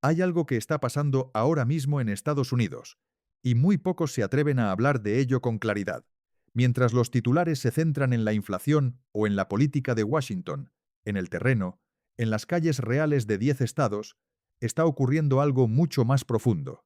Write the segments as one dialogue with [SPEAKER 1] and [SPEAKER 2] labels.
[SPEAKER 1] Hay algo que está pasando ahora mismo en Estados Unidos, y muy pocos se atreven a hablar de ello con claridad. Mientras los titulares se centran en la inflación o en la política de Washington, en el terreno, en las calles reales de 10 estados, está ocurriendo algo mucho más profundo.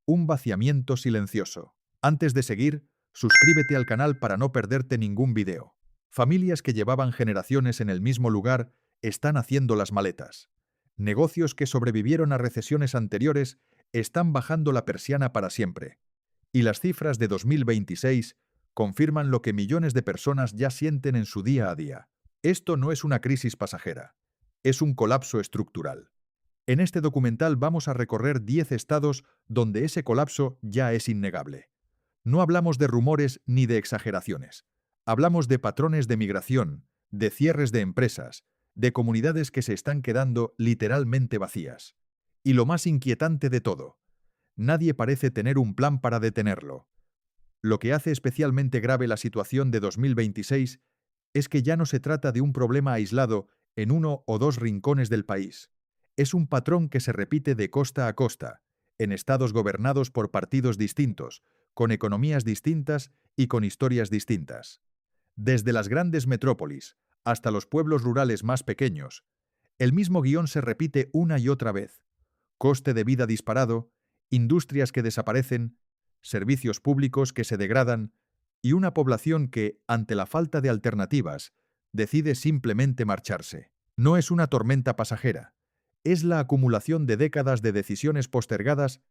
[SPEAKER 1] Un vaciamiento silencioso. Antes de seguir, suscríbete al canal para no perderte ningún video. Familias que llevaban generaciones en el mismo lugar están haciendo las maletas. Negocios que sobrevivieron a recesiones anteriores están bajando la persiana para siempre. Y las cifras de 2026 confirman lo que millones de personas ya sienten en su día a día. Esto no es una crisis pasajera, es un colapso estructural. En este documental vamos a recorrer 10 estados donde ese colapso ya es innegable. No hablamos de rumores ni de exageraciones. Hablamos de patrones de migración, de cierres de empresas, de comunidades que se están quedando literalmente vacías. Y lo más inquietante de todo, nadie parece tener un plan para detenerlo. Lo que hace especialmente grave la situación de 2026 es que ya no se trata de un problema aislado en uno o dos rincones del país. Es un patrón que se repite de costa a costa, en estados gobernados por partidos distintos, con economías distintas y con historias distintas. Desde las grandes metrópolis hasta los pueblos rurales más pequeños, el mismo guión se repite una y otra vez. Coste de vida disparado, industrias que desaparecen, servicios públicos que se degradan y una población que, ante la falta de alternativas, decide simplemente marcharse. No es una tormenta pasajera, es la acumulación de décadas de decisiones postergadas,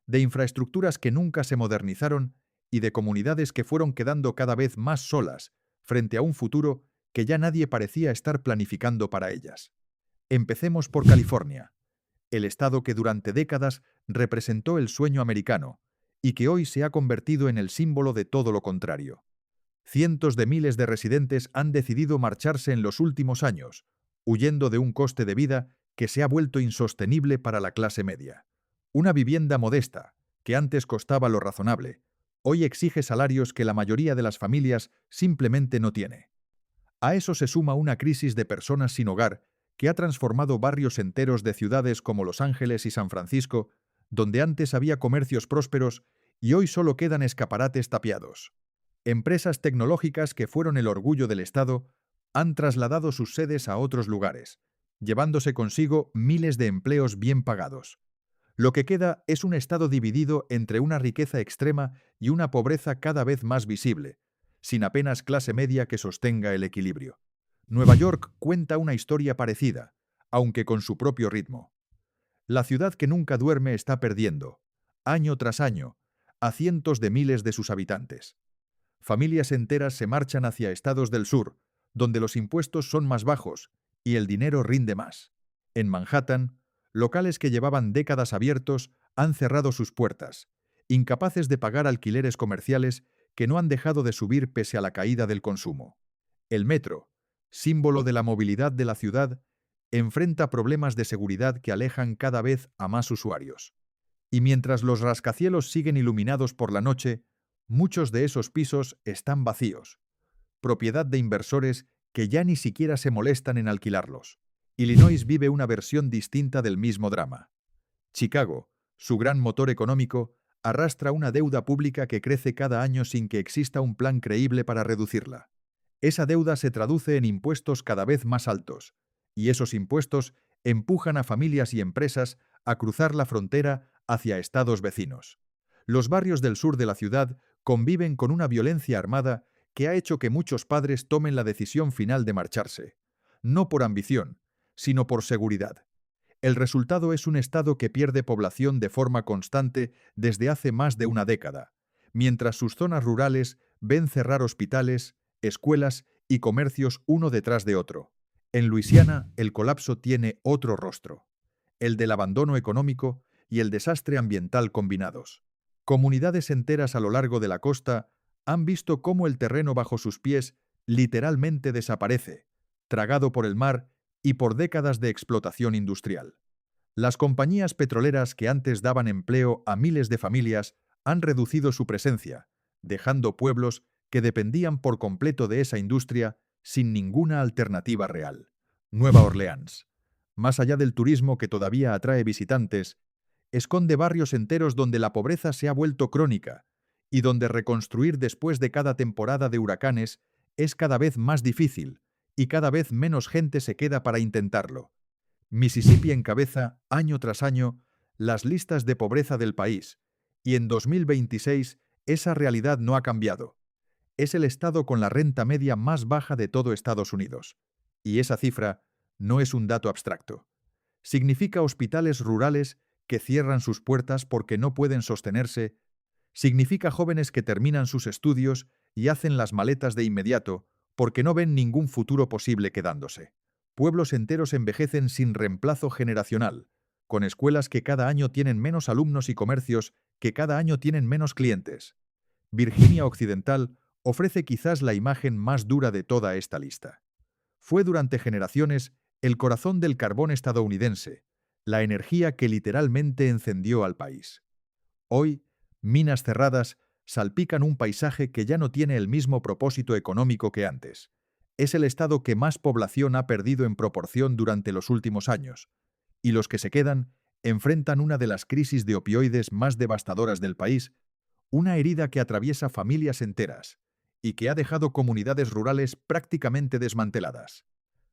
[SPEAKER 1] de infraestructuras que nunca se modernizaron y de comunidades que fueron quedando cada vez más solas frente a un futuro que ya nadie parecía estar planificando para ellas. Empecemos por California, el estado que durante décadas representó el sueño americano y que hoy se ha convertido en el símbolo de todo lo contrario. Cientos de miles de residentes han decidido marcharse en los últimos años, huyendo de un coste de vida que se ha vuelto insostenible para la clase media. Una vivienda modesta, que antes costaba lo razonable, hoy exige salarios que la mayoría de las familias simplemente no tiene. A eso se suma una crisis de personas sin hogar que ha transformado barrios enteros de ciudades como Los Ángeles y San Francisco, donde antes había comercios prósperos y hoy solo quedan escaparates tapiados. Empresas tecnológicas que fueron el orgullo del Estado han trasladado sus sedes a otros lugares, llevándose consigo miles de empleos bien pagados. Lo que queda es un Estado dividido entre una riqueza extrema y una pobreza cada vez más visible, sin apenas clase media que sostenga el equilibrio. Nueva York cuenta una historia parecida, aunque con su propio ritmo. La ciudad que nunca duerme está perdiendo, año tras año, a cientos de miles de sus habitantes. Familias enteras se marchan hacia estados del sur, donde los impuestos son más bajos y el dinero rinde más. En Manhattan, locales que llevaban décadas abiertos han cerrado sus puertas, incapaces de pagar alquileres comerciales que no han dejado de subir pese a la caída del consumo. El metro, símbolo de la movilidad de la ciudad, enfrenta problemas de seguridad que alejan cada vez a más usuarios. Y mientras los rascacielos siguen iluminados por la noche, muchos de esos pisos están vacíos, propiedad de inversores que ya ni siquiera se molestan en alquilarlos. Illinois vive una versión distinta del mismo drama. Chicago, su gran motor económico, arrastra una deuda pública que crece cada año sin que exista un plan creíble para reducirla. Esa deuda se traduce en impuestos cada vez más altos, y esos impuestos empujan a familias y empresas a cruzar la frontera hacia estados vecinos. Los barrios del sur de la ciudad conviven con una violencia armada que ha hecho que muchos padres tomen la decisión final de marcharse, no por ambición, sino por seguridad. El resultado es un estado que pierde población de forma constante desde hace más de una década, mientras sus zonas rurales ven cerrar hospitales, escuelas y comercios uno detrás de otro. En Luisiana, el colapso tiene otro rostro, el del abandono económico y el desastre ambiental combinados. Comunidades enteras a lo largo de la costa han visto cómo el terreno bajo sus pies literalmente desaparece, tragado por el mar y por décadas de explotación industrial. Las compañías petroleras que antes daban empleo a miles de familias han reducido su presencia, dejando pueblos que dependían por completo de esa industria sin ninguna alternativa real. Nueva Orleans. Más allá del turismo que todavía atrae visitantes, esconde barrios enteros donde la pobreza se ha vuelto crónica y donde reconstruir después de cada temporada de huracanes es cada vez más difícil y cada vez menos gente se queda para intentarlo. Mississippi encabeza, año tras año, las listas de pobreza del país, y en 2026 esa realidad no ha cambiado. Es el estado con la renta media más baja de todo Estados Unidos. Y esa cifra no es un dato abstracto. Significa hospitales rurales que cierran sus puertas porque no pueden sostenerse. Significa jóvenes que terminan sus estudios y hacen las maletas de inmediato porque no ven ningún futuro posible quedándose. Pueblos enteros envejecen sin reemplazo generacional, con escuelas que cada año tienen menos alumnos y comercios que cada año tienen menos clientes. Virginia Occidental ofrece quizás la imagen más dura de toda esta lista. Fue durante generaciones el corazón del carbón estadounidense, la energía que literalmente encendió al país. Hoy, minas cerradas salpican un paisaje que ya no tiene el mismo propósito económico que antes. Es el estado que más población ha perdido en proporción durante los últimos años, y los que se quedan enfrentan una de las crisis de opioides más devastadoras del país, una herida que atraviesa familias enteras y que ha dejado comunidades rurales prácticamente desmanteladas.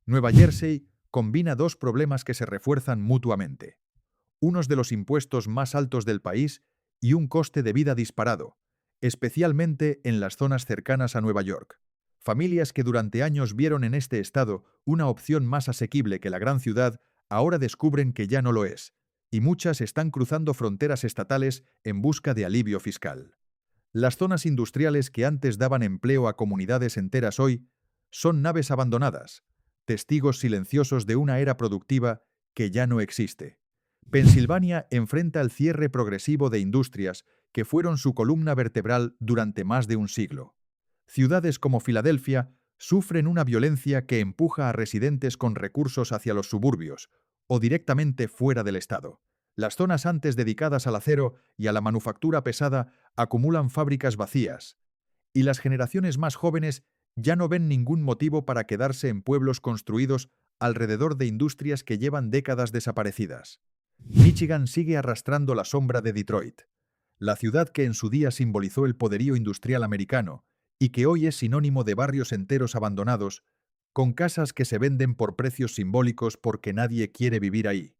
[SPEAKER 1] Nueva Jersey combina dos problemas que se refuerzan mutuamente: unos de los impuestos más altos del país y un coste de vida disparado, especialmente en las zonas cercanas a Nueva York. Familias que durante años vieron en este estado una opción más asequible que la gran ciudad, ahora descubren que ya no lo es, y muchas están cruzando fronteras estatales en busca de alivio fiscal. Las zonas industriales que antes daban empleo a comunidades enteras hoy son naves abandonadas, testigos silenciosos de una era productiva que ya no existe. Pensilvania enfrenta el cierre progresivo de industrias que fueron su columna vertebral durante más de un siglo. Ciudades como Filadelfia sufren una violencia que empuja a residentes con recursos hacia los suburbios o directamente fuera del estado. Las zonas antes dedicadas al acero y a la manufactura pesada acumulan fábricas vacías, y las generaciones más jóvenes ya no ven ningún motivo para quedarse en pueblos construidos alrededor de industrias que llevan décadas desaparecidas. Michigan sigue arrastrando la sombra de Detroit, la ciudad que en su día simbolizó el poderío industrial americano y que hoy es sinónimo de barrios enteros abandonados, con casas que se venden por precios simbólicos porque nadie quiere vivir ahí.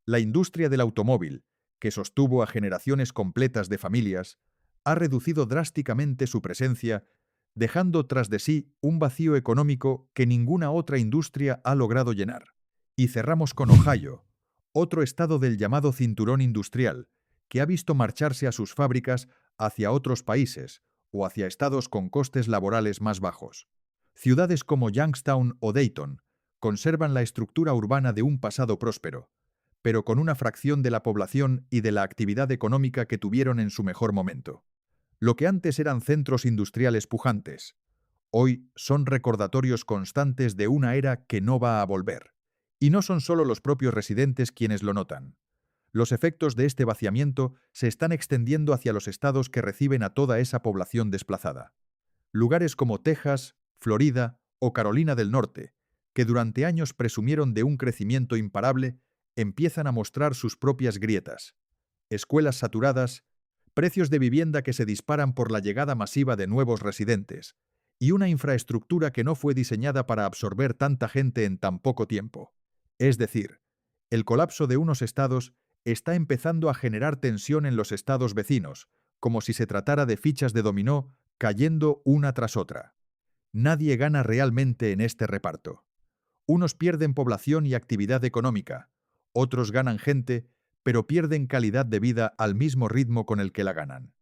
[SPEAKER 1] La industria del automóvil, que sostuvo a generaciones completas de familias, ha reducido drásticamente su presencia, dejando tras de sí un vacío económico que ninguna otra industria ha logrado llenar. Y cerramos con Ohio, otro estado del llamado cinturón industrial, que ha visto marcharse a sus fábricas hacia otros países o hacia estados con costes laborales más bajos. Ciudades como Youngstown o Dayton conservan la estructura urbana de un pasado próspero, pero con una fracción de la población y de la actividad económica que tuvieron en su mejor momento. Lo que antes eran centros industriales pujantes, hoy son recordatorios constantes de una era que no va a volver. Y no son solo los propios residentes quienes lo notan. Los efectos de este vaciamiento se están extendiendo hacia los estados que reciben a toda esa población desplazada. Lugares como Texas, Florida o Carolina del Norte, que durante años presumieron de un crecimiento imparable, empiezan a mostrar sus propias grietas. Escuelas saturadas, precios de vivienda que se disparan por la llegada masiva de nuevos residentes, y una infraestructura que no fue diseñada para absorber tanta gente en tan poco tiempo. Es decir, el colapso de unos estados está empezando a generar tensión en los estados vecinos, como si se tratara de fichas de dominó cayendo una tras otra. Nadie gana realmente en este reparto. Unos pierden población y actividad económica, otros ganan gente, pero pierden calidad de vida al mismo ritmo con el que la ganan.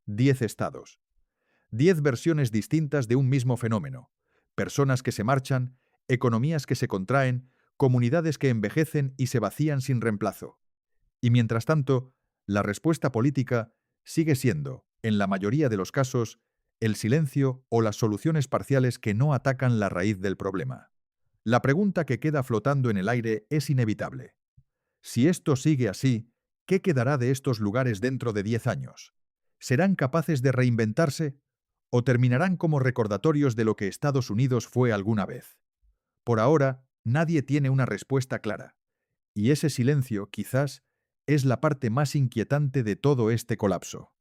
[SPEAKER 1] 10 estados. 10 versiones distintas de un mismo fenómeno. Personas que se marchan, economías que se contraen, comunidades que envejecen y se vacían sin reemplazo. Y mientras tanto, la respuesta política sigue siendo, en la mayoría de los casos, el silencio o las soluciones parciales que no atacan la raíz del problema. La pregunta que queda flotando en el aire es inevitable. Si esto sigue así, ¿qué quedará de estos lugares dentro de 10 años? ¿Serán capaces de reinventarse o terminarán como recordatorios de lo que Estados Unidos fue alguna vez? Por ahora, nadie tiene una respuesta clara, Y ese silencio, quizás, es la parte más inquietante de todo este colapso.